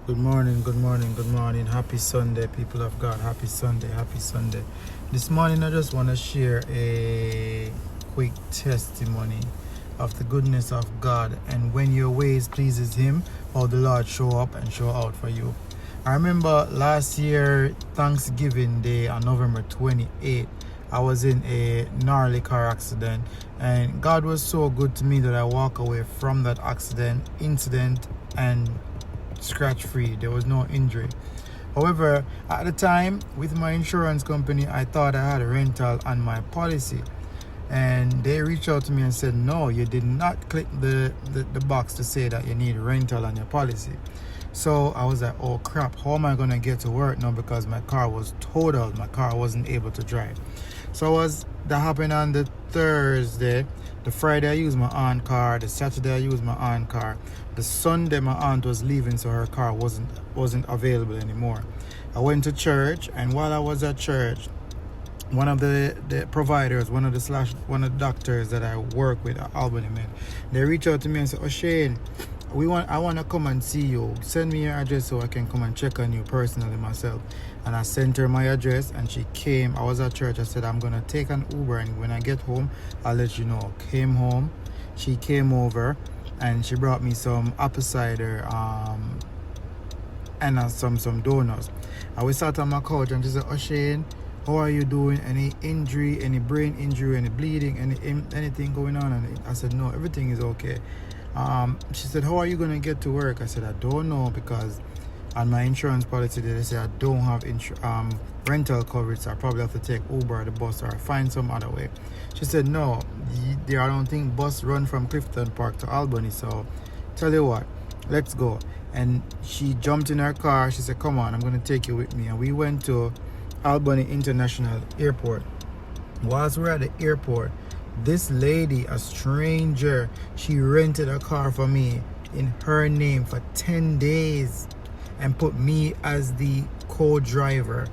Good morning, good morning, good morning. Happy Sunday, people of God. Happy Sunday, happy Sunday. This morning, I just want to share a quick testimony of the goodness of God and when your ways pleases Him, how the Lord show up and show out for you. I remember last year, Thanksgiving Day on November 28th, I was in a gnarly car accident, and God was so good to me that I walk away from that incident and scratch free. There was no injury. However, at the time with my insurance company, I thought I had a rental on my policy, and they reached out to me and said, no, you did not click the box to say that you need a rental on your policy. So I was like, oh crap, how am I going to get to work now, because my car was totaled, my car wasn't able to drive. So that happened on the Thursday. The Friday I used my aunt's car. The Saturday I used my aunt's car. The Sunday my aunt was leaving, so her car wasn't available anymore. I went to church, and while I was at church, one of the providers, one of the doctors that I work with at Albany Med, they reached out to me and said, oh Shane, I want to come and see you. Send me your address so I can come and check on you personally myself. And I sent her my address, and she came. I was at church. I said, I'm going to take an Uber, and when I get home, I'll let you know. Came home. She came over, and she brought me some apple cider and some donuts. And we sat on my couch, and she said, oh Shane, how are you doing? Any injury, any brain injury, any bleeding, anything going on? And I said, no, everything is okay. She said, how are you going to get to work? I said, I don't know, because on my insurance policy they say I don't have rental coverage, so I probably have to take Uber or the bus or find some other way. She said, no, I don't think bus run from Clifton Park to Albany, so tell you what, let's go. And she jumped in her car. She said, come on, I'm going to take you with me. And we went to Albany International Airport. Whilst we're at the airport, this lady, a stranger, she rented a car for me in her name for 10 days and put me as the co-driver.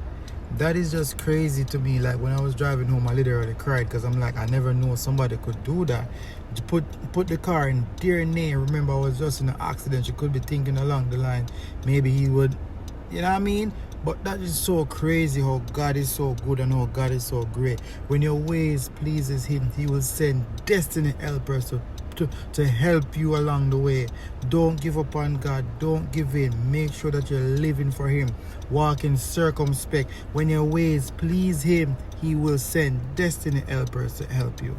That is just crazy to me. Like, when I was driving home, I literally cried, because I'm like, I never knew somebody could do that. To put the car in their name. Remember, I was just in an accident. You could be thinking along the line, maybe he would, you know what I mean? But that is so crazy how God is so good and how God is so great. When your ways pleases Him, He will send destiny helpers to help you along the way. Don't give up on God. Don't give in. Make sure that you're living for Him. Walk in circumspect. When your ways please Him, He will send destiny helpers to help you.